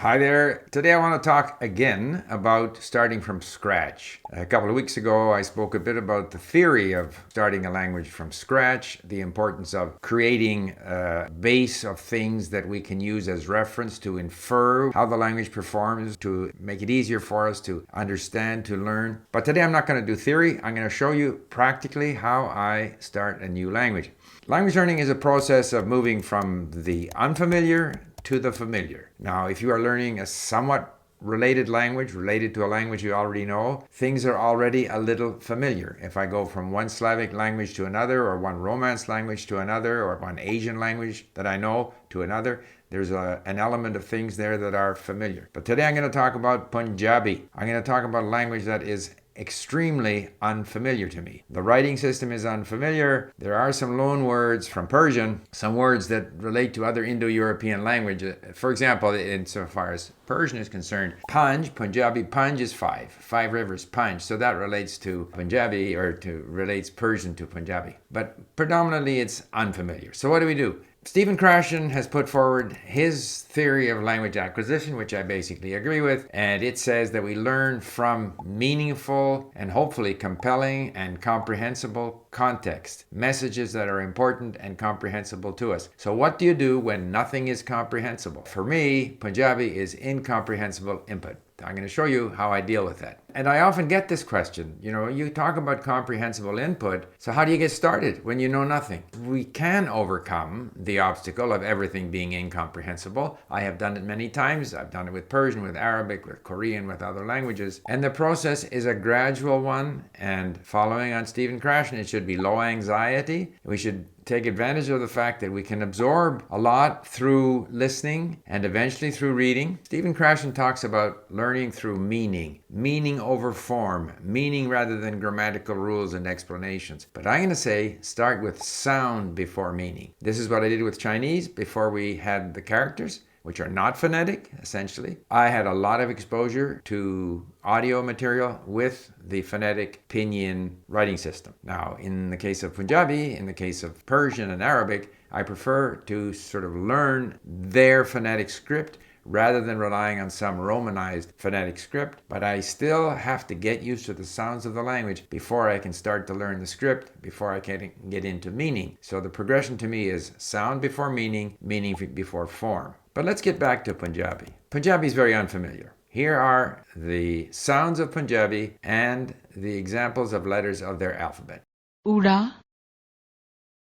Hi there. Today I want to talk again about starting from scratch. A couple of weeks ago, I spoke a bit about the theory of starting a language from scratch, the importance of creating a base of things that we can use as reference to infer how the language performs, to make it easier for us to understand, to learn. But today I'm not going to do theory. I'm going to show you practically how I start a new language. Language learning is a process of moving from the unfamiliar to the familiar. Now, if you are learning a somewhat related language, related to a language you already know, things are already a little familiar. If I go from one Slavic language to another, or one Romance language to another, or one Asian language that I know to another, there's an element of things there that are familiar. But today I'm going to talk about Punjabi. I'm going to talk about a language that is extremely unfamiliar to me. The writing system is unfamiliar. There are some loan words from Persian, some words that relate to other Indo-European languages. For example, insofar as Persian is concerned, Punjabi Panj is five rivers Panj. So that relates to Punjabi, or relates Persian to Punjabi. But predominantly it's unfamiliar. So what do we do? Stephen Krashen has put forward his theory of language acquisition, which I basically agree with, and it says that we learn from meaningful and hopefully compelling and comprehensible context, messages that are important and comprehensible to us. So what do you do when nothing is comprehensible? For me, Punjabi is incomprehensible input. I'm going to show you how I deal with that. And I often get this question, you talk about comprehensible input, so how do you get started when you know nothing? We can overcome the obstacle of everything being incomprehensible. I have done it many times. I've done it with Persian, with Arabic, with Korean, with other languages. And the process is a gradual one, and following on Stephen Krashen, it should be low anxiety. We should take advantage of the fact that we can absorb a lot through listening and eventually through reading. Stephen Krashen talks about learning through meaning over form, meaning rather than grammatical rules and explanations. But I'm going to say start with sound before meaning. This is what I did with Chinese before we had the characters, which are not phonetic, essentially. I had a lot of exposure to audio material with the phonetic pinyin writing system. Now, in the case of Punjabi, in the case of Persian and Arabic, I prefer to sort of learn their phonetic script rather than relying on some romanized phonetic script. But I still have to get used to the sounds of the language before I can start to learn the script, before I can get into meaning. So the progression to me is sound before meaning, meaning before form. But let's get back to Punjabi. Punjabi is very unfamiliar. Here are the sounds of Punjabi and the examples of letters of their alphabet. Uda,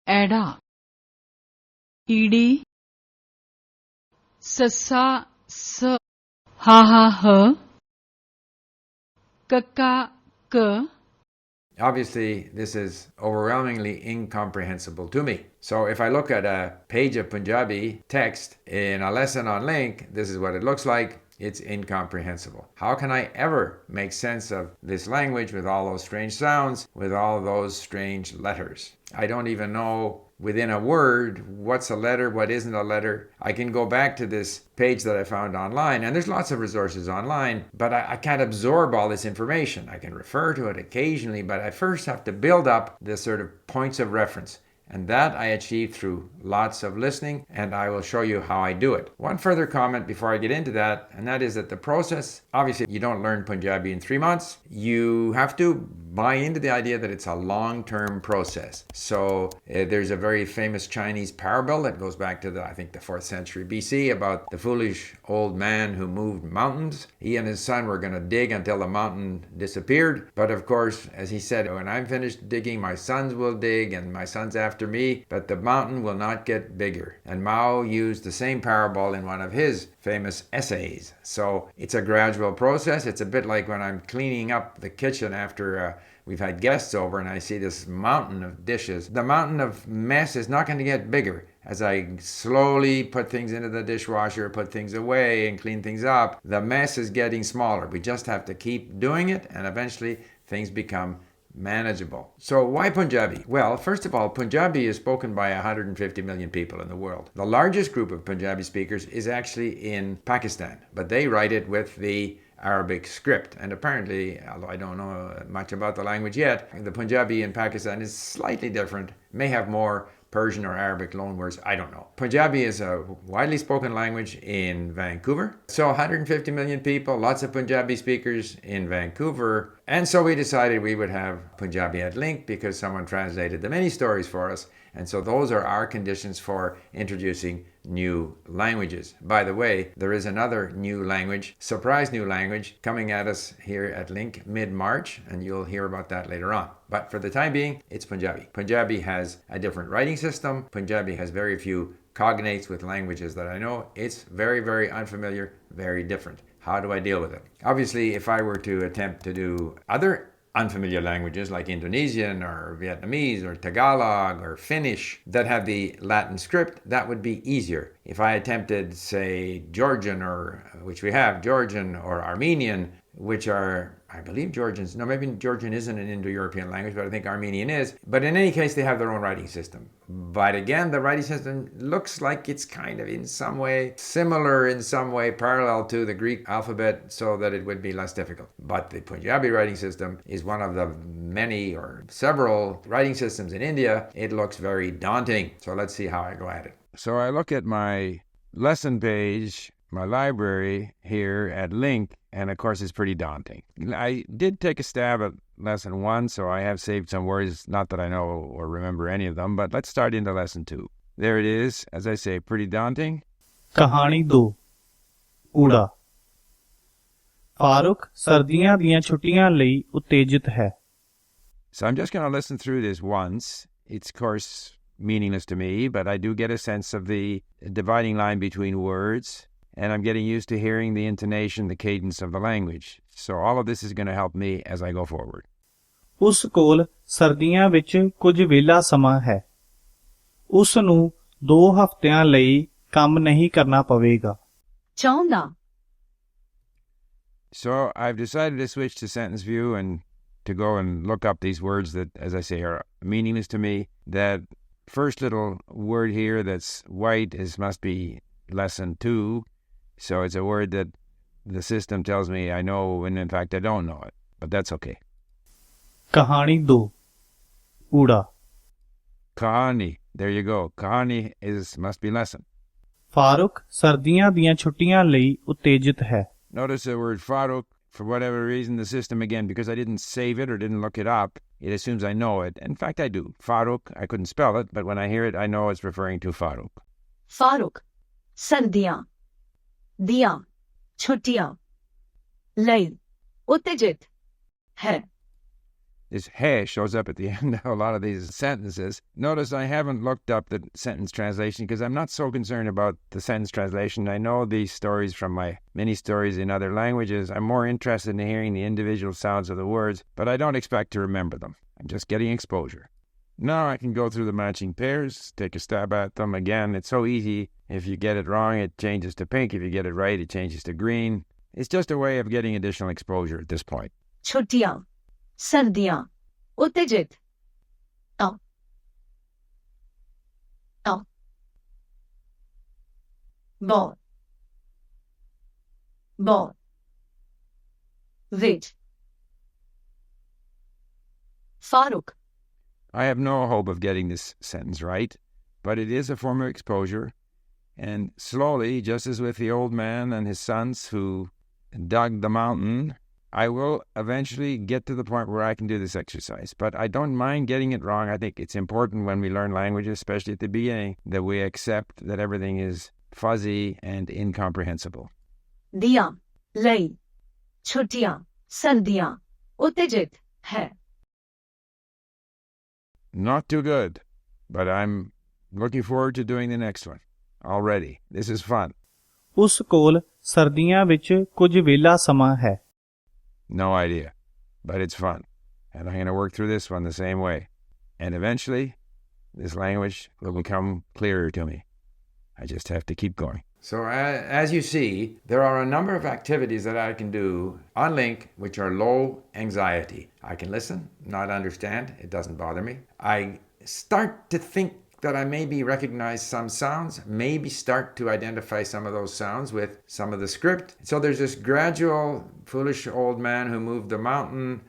Ada, Ed, Sasa, S, Ha, Kaka, K. Obviously, this is overwhelmingly incomprehensible to me. So if I look at a page of Punjabi text in a lesson on LingQ, this is what it looks like. It's incomprehensible. How can I ever make sense of this language with all those strange sounds, with all those strange letters? I don't even know within a word what's a letter, what isn't a letter. I can go back to this page that I found online, and there's lots of resources online, but I can't absorb all this information. I can refer to it occasionally, but I first have to build up the sort of points of reference. And that I achieve through lots of listening, and I will show you how I do it. One further comment before I get into that, and that is that the process, obviously you don't learn Punjabi in 3 months. You have to buy into the idea that it's a long-term process. So there's a very famous Chinese parable that goes back to I think the 4th century BC about the foolish old man who moved mountains. He and his son were going to dig until the mountain disappeared. But of course, as he said, when I'm finished digging, my sons will dig, and my sons after me, but the mountain will not get bigger. And Mao used the same parable in one of his famous essays. So it's a gradual process. It's a bit like when I'm cleaning up the kitchen after we've had guests over and I see this mountain of dishes. The mountain of mess is not going to get bigger. As I slowly put things into the dishwasher, put things away and clean things up, the mess is getting smaller. We just have to keep doing it, and eventually things become manageable. So why Punjabi? Well, first of all, Punjabi is spoken by 150 million people in the world. The largest group of Punjabi speakers is actually in Pakistan, but they write it with the Arabic script. And apparently, although I don't know much about the language yet, the Punjabi in Pakistan is slightly different, may have more Persian or Arabic loanwords. I don't know. Punjabi is a widely spoken language in Vancouver. So 150 million people, lots of Punjabi speakers in Vancouver. And so we decided we would have Punjabi at LingQ because someone translated the many stories for us. And so those are our conditions for introducing new languages. By the way, there is another new language, surprise new language, coming at us here at LingQ mid-March, and you'll hear about that later on. But for the time being, it's Punjabi. Punjabi has a different writing system. Punjabi has very few cognates with languages that I know. It's very, very unfamiliar, very different. How do I deal with it? Obviously, if I were to attempt to do other unfamiliar languages like Indonesian or Vietnamese or Tagalog or Finnish that have the Latin script, that would be easier. If I attempted, say, Georgian, or which we have, Georgian or Armenian, which are, I believe Georgians, no, maybe Georgian isn't an Indo-European language, but I think Armenian is. But in any case, they have their own writing system. But again, the writing system looks like it's kind of in some way similar, in some way parallel to the Greek alphabet, so that it would be less difficult. But the Punjabi writing system is one of the many or several writing systems in India. It looks very daunting. So let's see how I go at it. So I look at my lesson page, my library here at LingQ, and of course it's pretty daunting. I did take a stab at lesson 1, so I have saved some words, not that I know or remember any of them, but let's start into lesson 2. There it is, as I say, pretty daunting. कहानी 2 ऊड़ा फारूक सर्दियां ਦੀਆਂ ਛੁੱਟੀਆਂ ਲਈ ਉਤੇਜਿਤ ਹੈ. So I'm just going to listen through this once. It's, of course, meaningless to me, but I do get a sense of the dividing line between words, and I'm getting used to hearing the intonation, the cadence of the language. So all of this is going to help me as I go forward. ਉਸ ਕੋਲ ਸਰਦੀਆਂ ਵਿੱਚ ਕੁਝ ਵਿਹਲਾ ਸਮਾਂ ਹੈ. ਉਸ ਨੂੰ 2 ਹਫ਼ਤਿਆਂ ਲਈ ਕੰਮ ਨਹੀਂ ਕਰਨਾ ਪਵੇਗਾ. ਚਾਹੁੰਦਾ. So I've decided to switch to sentence view and to go and look up these words that, as I say, are meaningless to me. That first little word here that's white must be lesson 2. So it's a word that the system tells me I know when in fact I don't know it. But that's okay. कहानी 2 ऊड़ा Kahani. There you go. Kahani must be lesson. Farooq सर्दियां ਦੀਆਂ ਛੁੱਟੀਆਂ ਲਈ ਉਤੇਜਿਤ ਹੈ. Notice the word Farooq. For whatever reason, the system, again, because I didn't save it or didn't look it up, it assumes I know it. In fact, I do. Farooq, I couldn't spell it, but when I hear it, I know it's referring to Farooq. Farooq सर्दियां दियां छुट्टियां ਲਈ ਉਤੇਜਿਤ है. This he shows up at the end of a lot of these sentences. Notice I haven't looked up the sentence translation because I'm not so concerned about the sentence translation. I know these stories from my many stories in other languages. I'm more interested in hearing the individual sounds of the words, but I don't expect to remember them. I'm just getting exposure. Now I can go through the matching pairs, take a stab at them. Again, it's so easy. If you get it wrong, it changes to pink. If you get it right, it changes to green. It's just a way of getting additional exposure at this point. छुट्टियां सर्दियां उतेजित अ अ ball ball which Farooq. I have no hope of getting this sentence right, but it is a form of exposure. And slowly, just as with the old man and his sons who dug the mountain, I will eventually get to the point where I can do this exercise. But I don't mind getting it wrong. I think it's important when we learn languages, especially at the beginning, that we accept that everything is fuzzy and incomprehensible. दियां ਲਈ छुट्टियां सर्दियां उतेजित है. Not too good, but I'm looking forward to doing the next one already. This is fun. ਉਸ ਕੋਲ ਸਰਦੀਆਂ ਵਿੱਚ ਕੁਝ ਵਿਹਲਾ ਸਮਾਂ ਹੈ. No idea, but it's fun. And I'm going to work through this one the same way. And eventually, this language will become clearer to me. I just have to keep going. So as you see, there are a number of activities that I can do on LingQ which are low anxiety. I can listen, not understand. It doesn't bother me. I start to think that I maybe recognize some sounds, maybe start to identify some of those sounds with some of the script. So there's this gradual foolish old man who moved the mountain,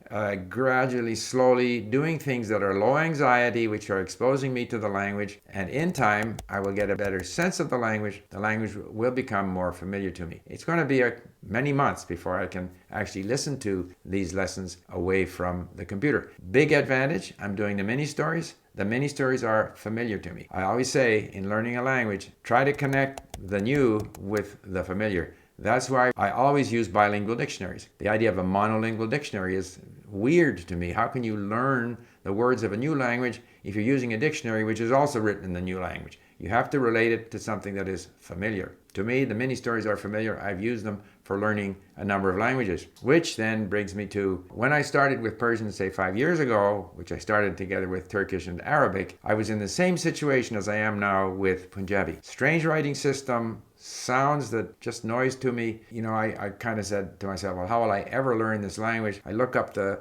gradually, slowly doing things that are low anxiety, which are exposing me to the language. And in time, I will get a better sense of the language. The language will become more familiar to me. It's going to be many months before I can actually listen to these lessons away from the computer. Big advantage, I'm doing the mini stories. The mini stories are familiar to me. I always say in learning a language, try to connect the new with the familiar. That's why I always use bilingual dictionaries. The idea of a monolingual dictionary is weird to me. How can you learn the words of a new language if you're using a dictionary which is also written in the new language? You have to relate it to something that is familiar. To me, the mini stories are familiar. I've used them for learning a number of languages, which then brings me to when I started with Persian, say 5 years ago, which I started together with Turkish and Arabic, I was in the same situation as I am now with Punjabi. Strange writing system, sounds that just noise to me. I kind of said to myself, well, how will I ever learn this language? I look up the,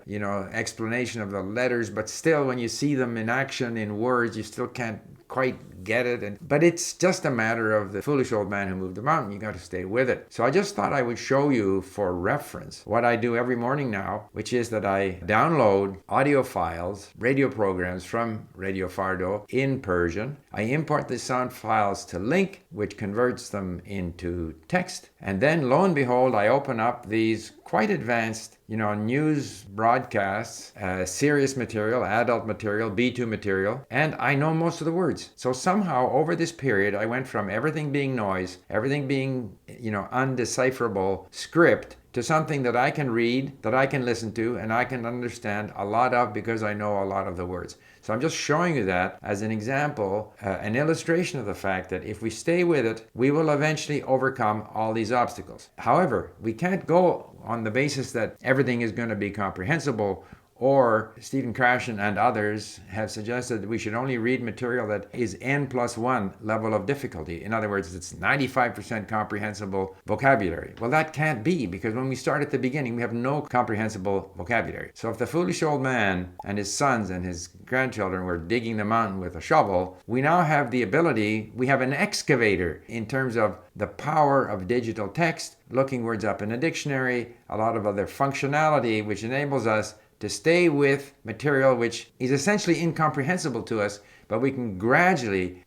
explanation of the letters, but still when you see them in action, in words, you still can't quite get it. But it's just a matter of the foolish old man who moved the mountain. You got to stay with it. So I just thought I would show you for reference what I do every morning now, which is that I download audio files, radio programs from Radio Fardo in Persian. I import the sound files to LingQ, which converts them into text. And then lo and behold, I open up these quite advanced, news broadcasts, serious material, adult material, B2 material, and I know most of the words. So somehow over this period, I went from everything being noise, everything being, undecipherable script, to something that I can read, that I can listen to, and I can understand a lot of because I know a lot of the words. So I'm just showing you that as an example, an illustration of the fact that if we stay with it, we will eventually overcome all these obstacles. However, we can't go on the basis that everything is going to be comprehensible, or Stephen Krashen and others have suggested that we should only read material that is N+1 level of difficulty. In other words, it's 95% comprehensible vocabulary. Well, that can't be, because when we start at the beginning, we have no comprehensible vocabulary. So if the foolish old man and his sons and his grandchildren were digging the mountain with a shovel, we now have the ability, we have an excavator in terms of the power of digital text, looking words up in a dictionary, a lot of other functionality, which enables us to stay with material which is essentially incomprehensible to us, but we can gradually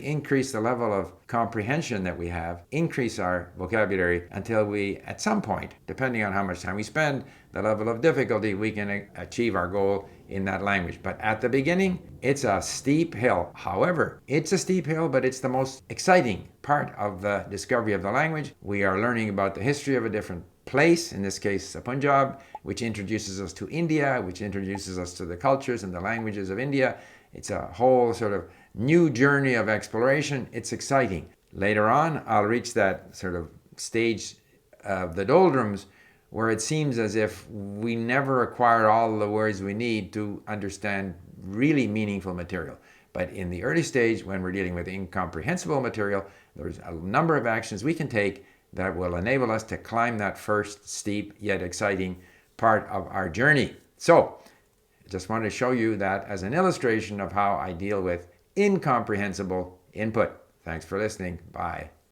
increase the level of comprehension that we have, increase our vocabulary until we, at some point, depending on how much time we spend, the level of difficulty, we can achieve our goal in that language. But at the beginning, it's a steep hill. However, it's a steep hill, but it's the most exciting part of the discovery of the language. We are learning about the history of a different place, in this case, Punjab, which introduces us to India, which introduces us to the cultures and the languages of India. It's a whole sort of new journey of exploration. It's exciting. Later on, I'll reach that sort of stage of the doldrums where it seems as if we never acquire all the words we need to understand really meaningful material. But in the early stage, when we're dealing with incomprehensible material, there's a number of actions we can take that will enable us to climb that first steep yet exciting part of our journey. So, I just wanted to show you that as an illustration of how I deal with incomprehensible input. Thanks for listening. Bye.